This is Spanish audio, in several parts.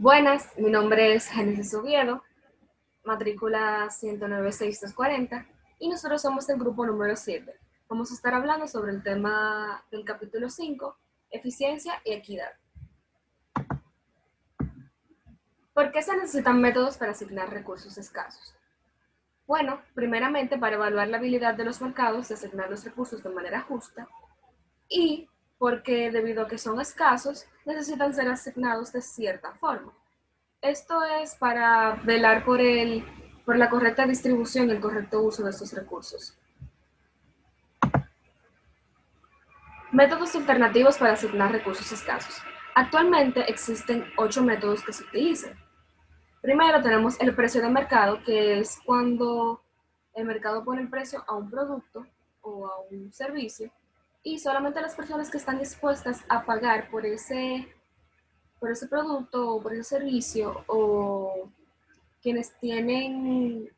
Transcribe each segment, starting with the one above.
Buenas, mi nombre es Génesis Oviedo, matrícula 109-6240, y nosotros somos el grupo número 7. Vamos a estar hablando sobre el tema del capítulo 5, eficiencia y equidad. ¿Por qué se necesitan métodos para asignar recursos escasos? Bueno, primeramente para evaluar la habilidad de los mercados de asignar los recursos de manera justa y porque debido a que son escasos, necesitan ser asignados de cierta forma. Esto es para velar por la correcta distribución y el correcto uso de estos recursos. Métodos alternativos para asignar recursos escasos. Actualmente existen 8 métodos que se utilizan. Primero tenemos el precio de mercado, que es cuando el mercado pone el precio a un producto o a un servicio y solamente las personas que están dispuestas a pagar por ese producto o por ese servicio quienes tienen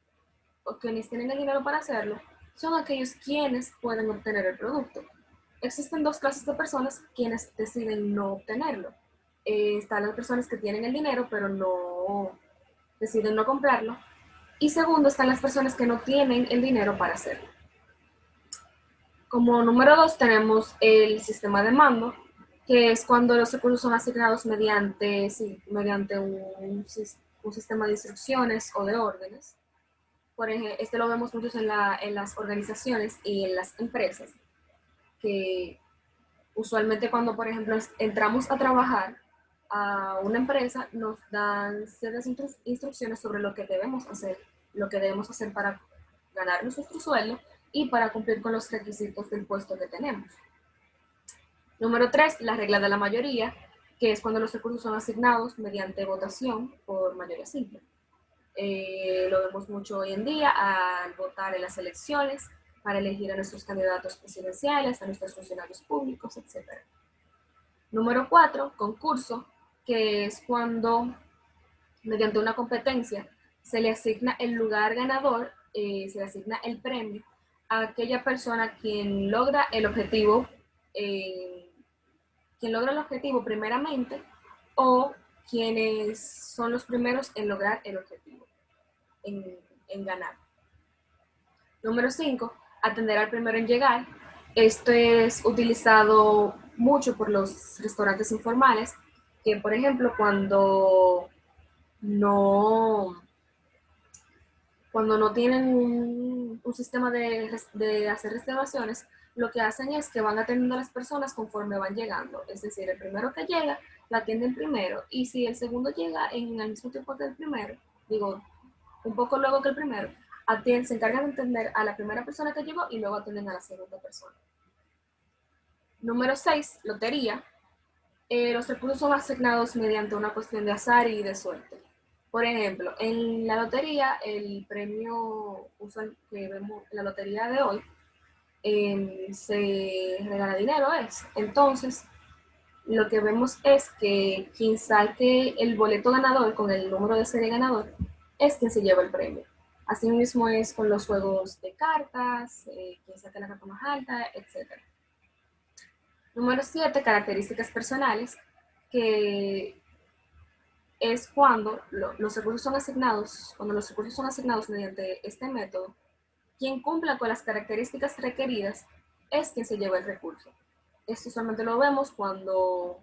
quienes tienen el dinero para hacerlo son aquellos quienes pueden obtener el producto. Existen dos clases de personas quienes deciden no obtenerlo. Están las personas que tienen el dinero pero no deciden no comprarlo. Y segundo, están las personas que no tienen el dinero para hacerlo. Como número 2 tenemos el sistema de mando, que es cuando los recursos son asignados mediante un sistema de instrucciones o de órdenes. Por ejemplo, este lo vemos muchos en las organizaciones y en las empresas, que usualmente cuando, por ejemplo, entramos a trabajar a una empresa, nos dan ciertas instrucciones sobre lo que debemos hacer para ganar nuestro sueldo y para cumplir con los requisitos del puesto que tenemos. Número 3, la regla de la mayoría, que es cuando los recursos son asignados mediante votación por mayoría simple. Lo vemos mucho hoy en día al votar en las elecciones para elegir a nuestros candidatos presidenciales, a nuestros funcionarios públicos, etc. Número 4, concurso, que es cuando mediante una competencia se le asigna el lugar ganador, se le asigna el premio a aquella persona eh, quien logra el objetivo primeramente o quienes son los primeros en lograr el objetivo. En ganar. Número 5, atender al primero en llegar. Esto es utilizado mucho por los restaurantes informales, que por ejemplo no, cuando no tienen un sistema de hacer reservaciones, lo que hacen es que van atendiendo a las personas conforme van llegando. Es decir, el primero que llega, la atienden primero, y si el segundo llega en el mismo tiempo que el primero, digo, un poco luego que el primero, se encargan de atender a la primera persona que llegó y luego atienden a la segunda persona. Número 6, lotería. Los recursos son asignados mediante una cuestión de azar y de suerte. Por ejemplo, en la lotería, el premio usual que vemos en la lotería de hoy, se regala dinero. Entonces, lo que vemos es que quien saque el boleto ganador con el número de serie ganador es quien se lleva el premio. Así mismo es con los juegos de cartas, quien saque la carta más alta, etc. Número 7, características personales, que es cuando los recursos son asignados mediante este método, quien cumpla con las características requeridas es quien se lleva el recurso. Esto solamente lo vemos cuando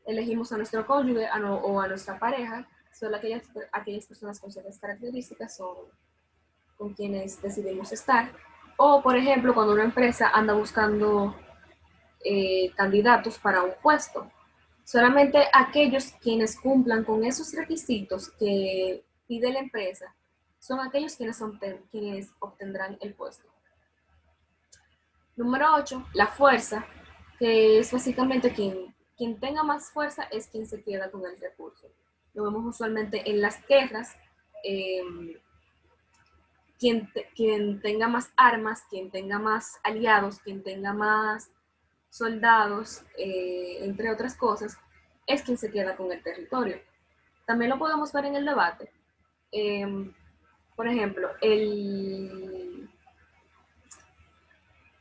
elegimos a nuestro cónyuge o a nuestra pareja. Solo aquellas personas con ciertas características son con quienes decidimos estar. O, por ejemplo, cuando una empresa anda buscando candidatos para un puesto. Solamente aquellos quienes cumplan con esos requisitos que pide la empresa son aquellos quienes obtendrán el puesto. Número 8, la fuerza, que es básicamente quien tenga más fuerza es quien se queda con el recurso. Lo vemos usualmente en las guerras. Quien tenga más armas, quien tenga más aliados, quien tenga más soldados, entre otras cosas, es quien se queda con el territorio. También lo podemos ver en el debate. Por ejemplo,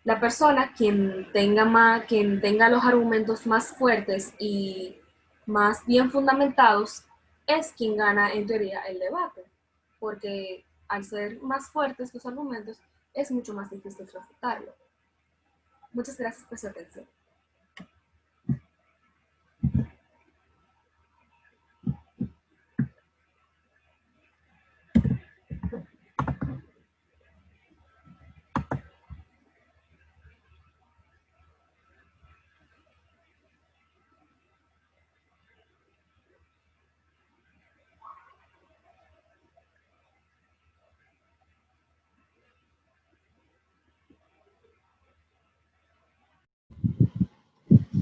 la persona quien tenga los argumentos más fuertes y más bien fundamentados es quien gana en teoría el debate, porque al ser más fuertes los argumentos, es mucho más difícil refutarlo. Muchas gracias por su atención.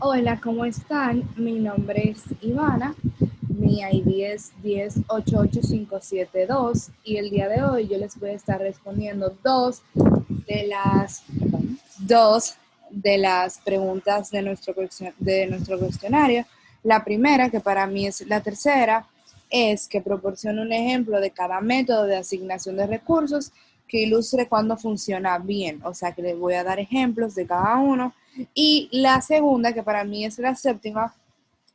Hola, ¿cómo están? Mi nombre es Ivana, mi ID es 1088572 y el día de hoy yo les voy a estar respondiendo dos de las preguntas de nuestro cuestionario. La primera, que para mí es la tercera, es que proporcione un ejemplo de cada método de asignación de recursos que ilustre cuándo funciona bien. O sea que les voy a dar ejemplos de cada uno. Y la segunda, que para mí es la séptima,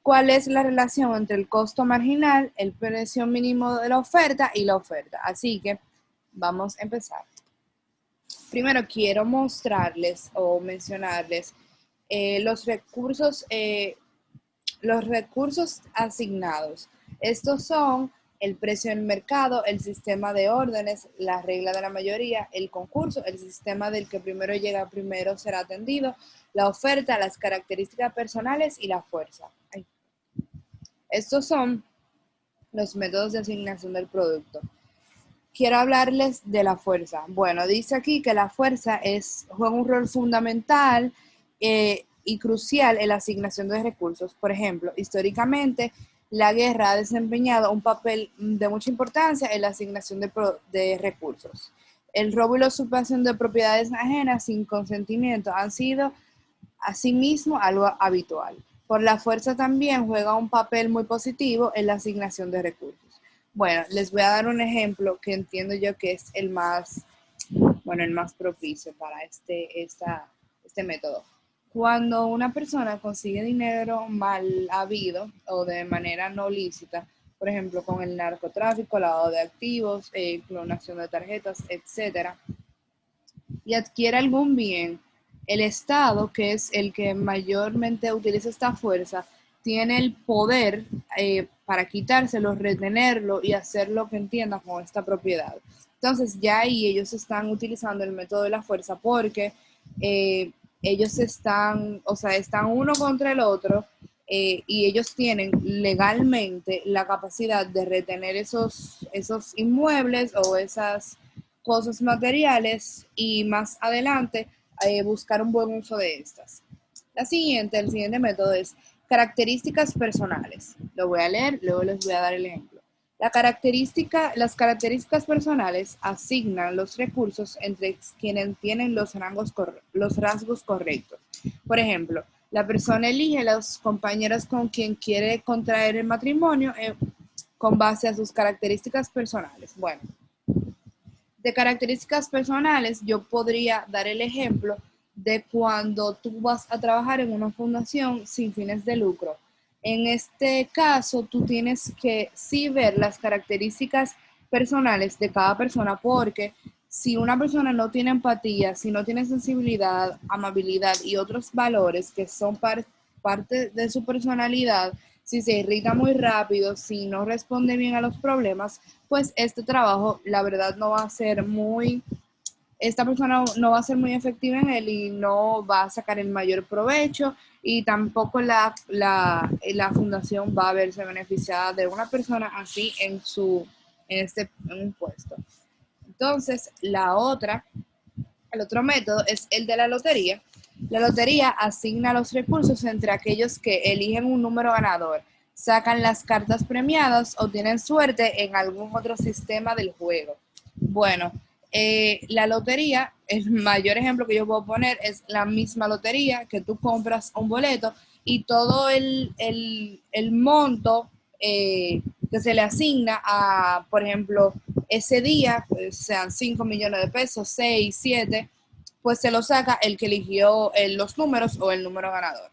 ¿cuál es la relación entre el costo marginal, el precio mínimo de la oferta y la oferta? Así que vamos a empezar. Primero quiero mostrarles o mencionarles los recursos asignados. Estos son el precio del mercado, el sistema de órdenes, la regla de la mayoría, el concurso, el sistema del que primero llega primero será atendido, la oferta, las características personales y la fuerza. Estos son los métodos de asignación del producto. Quiero hablarles de la fuerza. Bueno, dice aquí que la fuerza juega un rol fundamental y crucial en la asignación de recursos. Por ejemplo, históricamente, la guerra ha desempeñado un papel de mucha importancia en la asignación de recursos. El robo y la usurpación de propiedades ajenas sin consentimiento han sido, asimismo, algo habitual. Por la fuerza también juega un papel muy positivo en la asignación de recursos. Bueno, les voy a dar un ejemplo que entiendo yo que es el más propicio para este método. Cuando una persona consigue dinero mal habido o de manera no lícita, por ejemplo, con el narcotráfico, lavado de activos, clonación de tarjetas, etcétera, y adquiere algún bien, el Estado, que es el que mayormente utiliza esta fuerza, tiene el poder para quitárselo, retenerlo y hacer lo que entienda con esta propiedad. Entonces ya ahí ellos están utilizando el método de la fuerza porque ellos están uno contra el otro y ellos tienen legalmente la capacidad de retener esos inmuebles o esas cosas materiales y más adelante buscar un buen uso de estas. El siguiente método es características personales. Lo voy a leer, luego les voy a dar el ejemplo. Las características personales asignan los recursos entre quienes tienen los rasgos correctos. Por ejemplo, la persona elige los compañeros con quien quiere contraer el matrimonio con base a sus características personales. Bueno, de características personales, yo podría dar el ejemplo de cuando tú vas a trabajar en una fundación sin fines de lucro. En este caso, tú tienes que sí ver las características personales de cada persona, porque si una persona no tiene empatía, si no tiene sensibilidad, amabilidad y otros valores que son parte de su personalidad, si se irrita muy rápido, si no responde bien a los problemas, pues este trabajo, la verdad, esta persona no va a ser muy efectiva en él y no va a sacar el mayor provecho y tampoco la fundación va a verse beneficiada de una persona así en un puesto. Entonces, el otro método es el de la lotería. La lotería asigna los recursos entre aquellos que eligen un número ganador, sacan las cartas premiadas o tienen suerte en algún otro sistema del juego. Bueno, la lotería, el mayor ejemplo que yo puedo poner es la misma lotería que tú compras un boleto y todo el monto que se le asigna a, por ejemplo, ese día, pues, sean 5 millones de pesos, 6, 7, pues se lo saca el que eligió los números o el número ganador.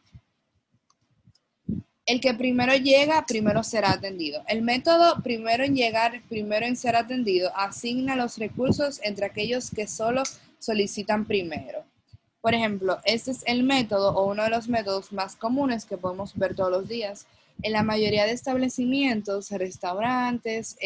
El que primero llega, primero será atendido. El método primero en llegar, primero en ser atendido asigna los recursos entre aquellos que solo solicitan primero. Por ejemplo, este es el método o uno de los métodos más comunes que podemos ver todos los días. En la mayoría de establecimientos, restaurantes,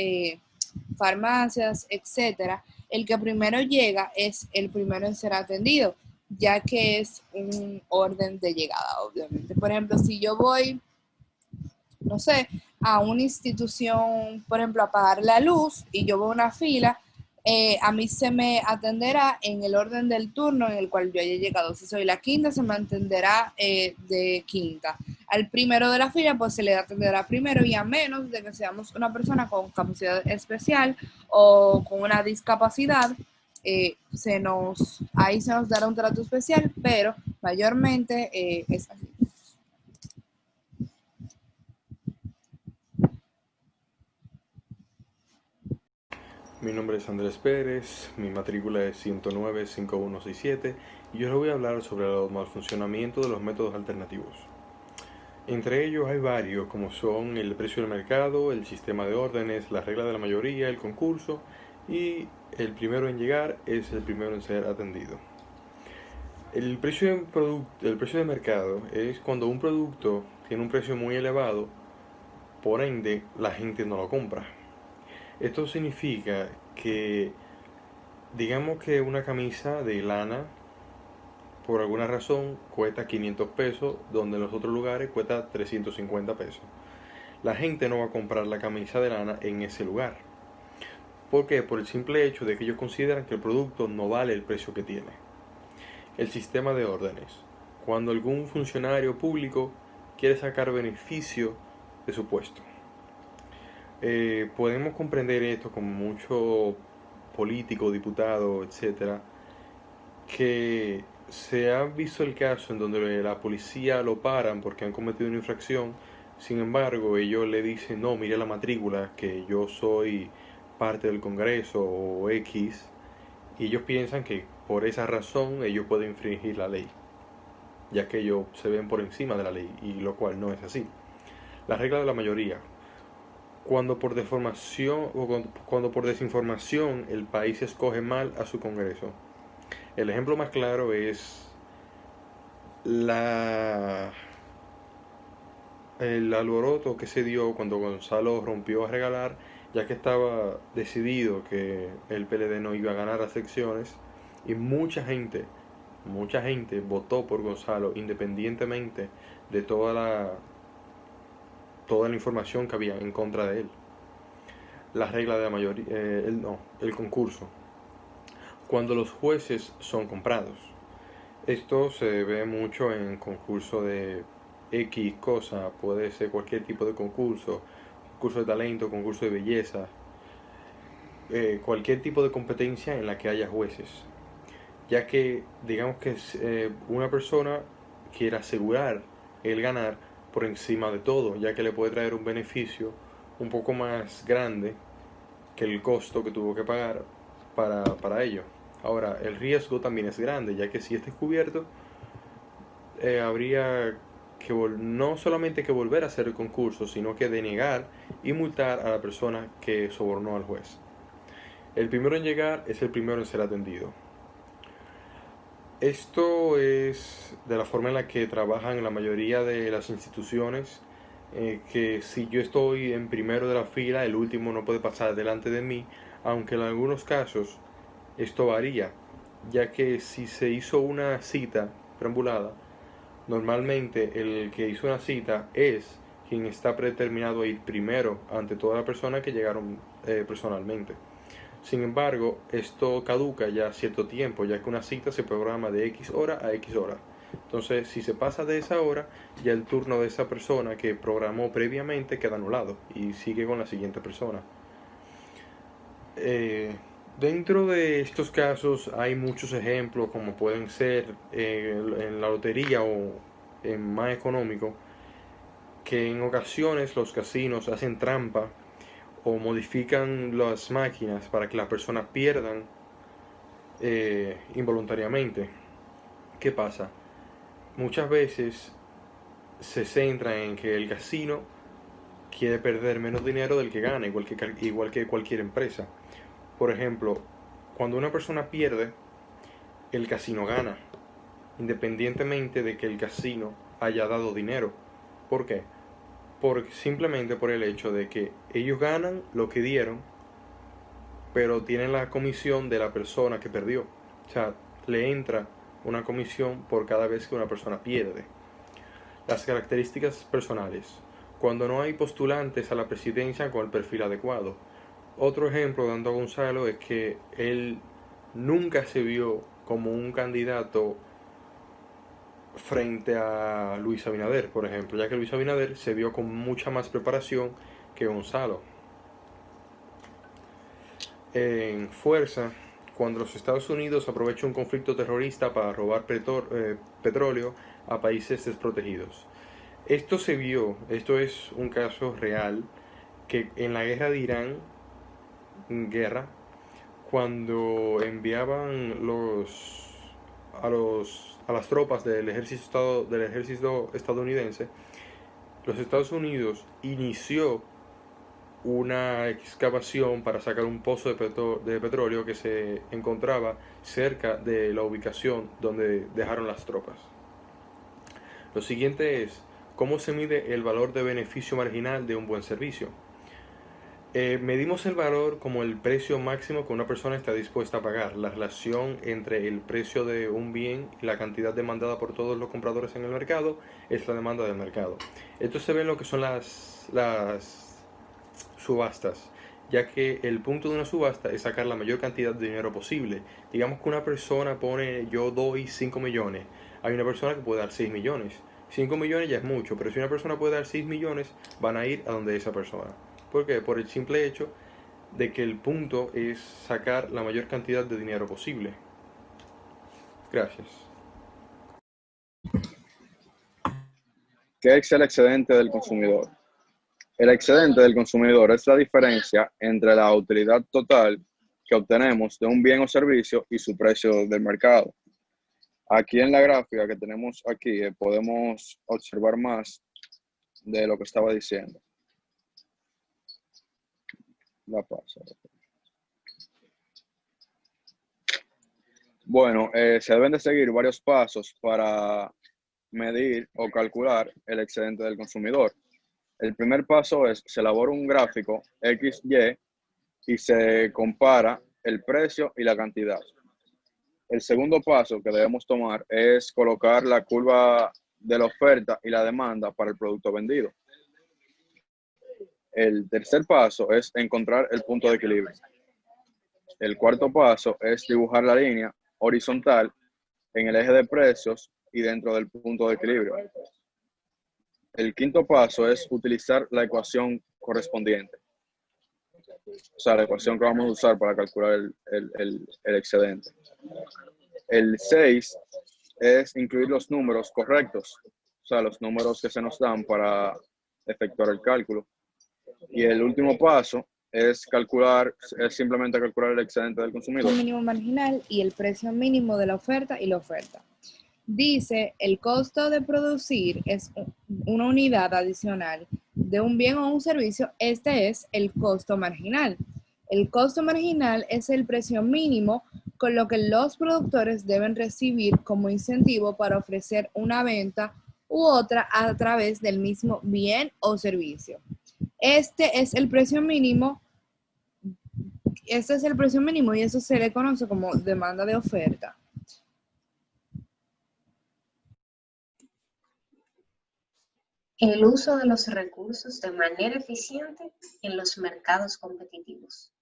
farmacias, etcétera, el que primero llega es el primero en ser atendido, ya que es un orden de llegada, obviamente. Por ejemplo, si yo voy, no sé, a una institución, por ejemplo, a pagar la luz y yo veo una fila, a mí se me atenderá en el orden del turno en el cual yo haya llegado. Si soy la quinta, se me atenderá de quinta. Al primero de la fila, pues se le atenderá primero, y a menos de que seamos una persona con capacidad especial o con una discapacidad, ahí se nos dará un trato especial, pero mayormente es así. Mi nombre es Andrés Pérez, mi matrícula es 109-5167 y yo les voy a hablar sobre el mal funcionamiento de los métodos alternativos. Entre ellos hay varios, como son el precio del mercado, el sistema de órdenes, la regla de la mayoría, el concurso, y el primero en llegar es el primero en ser atendido. El precio de mercado es cuando un producto tiene un precio muy elevado, por ende la gente no lo compra. Esto significa que, digamos que una camisa de lana, por alguna razón, cuesta 500 pesos, donde en los otros lugares cuesta 350 pesos. La gente no va a comprar la camisa de lana en ese lugar. ¿Por qué? Por el simple hecho de que ellos consideran que el producto no vale el precio que tiene. El sistema de órdenes. Cuando algún funcionario público quiere sacar beneficio de su puesto. Podemos comprender esto como mucho político, diputado, etcétera, que se ha visto el caso en donde la policía lo paran porque han cometido una infracción. Sin embargo, ellos le dicen: no, mire la matrícula, que yo soy parte del Congreso o X, y ellos piensan que por esa razón ellos pueden infringir la ley, ya que ellos se ven por encima de la ley, y lo cual no es así. La regla de la mayoría. Cuando por deformación o cuando por desinformación el país escoge mal a su Congreso. El ejemplo más claro es el alboroto que se dio cuando Gonzalo rompió a regalar, ya que estaba decidido que el PLD no iba a ganar las elecciones, y mucha gente votó por Gonzalo independientemente de toda la información que había en contra de él. La regla de la mayoría, el concurso. Cuando los jueces son comprados. Esto se ve mucho en concurso de X cosa, puede ser cualquier tipo de concurso, concurso de talento, concurso de belleza, cualquier tipo de competencia en la que haya jueces. Ya que digamos que una persona quiere asegurar el ganar por encima de todo, ya que le puede traer un beneficio un poco más grande que el costo que tuvo que pagar para ello. Ahora, el riesgo también es grande, ya que si es descubierto, habría que no solamente que volver a hacer el concurso, sino que denegar y multar a la persona que sobornó al juez. El primero en llegar es el primero en ser atendido. Esto es de la forma en la que trabajan la mayoría de las instituciones, que si yo estoy en primero de la fila, el último no puede pasar delante de mí, aunque en algunos casos esto varía, ya que si se hizo una cita preambulada, normalmente el que hizo una cita es quien está predeterminado a ir primero ante toda la persona que llegaron personalmente. Sin embargo, esto caduca ya cierto tiempo, ya que una cita se programa de X hora a X hora. Entonces, si se pasa de esa hora, ya el turno de esa persona que programó previamente queda anulado y sigue con la siguiente persona. Dentro de estos casos hay muchos ejemplos, como pueden ser en la lotería o en más económico, que en ocasiones los casinos hacen trampa o modifican las máquinas para que las personas pierdan involuntariamente. ¿Qué pasa? Muchas veces se centra en que el casino quiere perder menos dinero del que gana, igual que cualquier empresa. Por ejemplo, cuando una persona pierde, el casino gana, independientemente de que el casino haya dado dinero. ¿Por qué? Simplemente por el hecho de que ellos ganan lo que dieron, pero tienen la comisión de la persona que perdió. O sea, le entra una comisión por cada vez que una persona pierde. Las características personales. Cuando no hay postulantes a la presidencia con el perfil adecuado. Otro ejemplo, dando a Gonzalo, es que él nunca se vio como un candidato frente a Luis Abinader, por ejemplo, ya que Luis Abinader se vio con mucha más preparación que Gonzalo. En fuerza, cuando los Estados Unidos aprovechan un conflicto terrorista para robar petróleo a países desprotegidos. Esto se vio, esto es un caso real, que en la guerra de Irán, cuando enviaban a las tropas del ejército estadounidense, los Estados Unidos inició una excavación para sacar un pozo de petróleo que se encontraba cerca de la ubicación donde dejaron las tropas. Lo siguiente es, ¿cómo se mide el valor de beneficio marginal de un buen servicio? Medimos el valor como el precio máximo que una persona está dispuesta a pagar, la relación entre el precio de un bien y la cantidad demandada por todos los compradores en el mercado es la demanda del mercado. Esto se ve en lo que son las subastas, ya que el punto de una subasta es sacar la mayor cantidad de dinero posible. Digamos que una persona pone, yo doy 5 millones, hay una persona que puede dar 6 millones. 5 millones ya es mucho, pero si una persona puede dar 6 millones, van a ir a donde esa persona. ¿Por qué? Por el simple hecho de que el punto es sacar la mayor cantidad de dinero posible. Gracias. ¿Qué es el excedente del consumidor? El excedente del consumidor es la diferencia entre la utilidad total que obtenemos de un bien o servicio y su precio del mercado. Aquí en la gráfica que tenemos aquí podemos observar más de lo que estaba diciendo. La paso. Bueno, se deben de seguir varios pasos para medir o calcular el excedente del consumidor. El primer paso es, se elabora un gráfico XY y se compara el precio y la cantidad. El segundo paso que debemos tomar es colocar la curva de la oferta y la demanda para el producto vendido. El tercer paso es encontrar el punto de equilibrio. El cuarto paso es dibujar la línea horizontal en el eje de precios y dentro del punto de equilibrio. El quinto paso es utilizar la ecuación correspondiente. O sea, la ecuación que vamos a usar para calcular el excedente. El 6 es incluir los números correctos, o sea, los números que se nos dan para efectuar el cálculo. Y el último paso es simplemente calcular el excedente del consumidor. El mínimo marginal y el precio mínimo de la oferta y la oferta. Dice, el costo de producir es una unidad adicional de un bien o un servicio. Este es el costo marginal. El costo marginal es el precio mínimo con lo que los productores deben recibir como incentivo para ofrecer una venta u otra a través del mismo bien o servicio. Este es el precio mínimo y eso se le conoce como demanda de oferta. El uso de los recursos de manera eficiente en los mercados competitivos.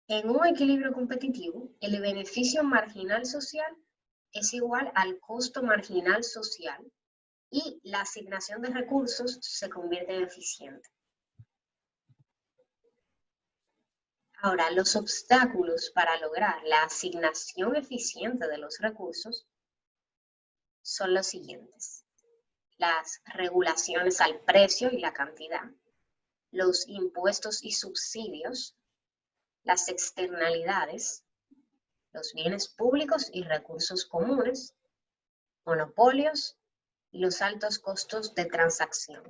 En un equilibrio competitivo, el beneficio marginal social es igual al costo marginal social y la asignación de recursos se convierte en eficiente. Ahora, los obstáculos para lograr la asignación eficiente de los recursos son los siguientes: las regulaciones al precio y la cantidad, los impuestos y subsidios, las externalidades, los bienes públicos y recursos comunes, monopolios y los altos costos de transacción.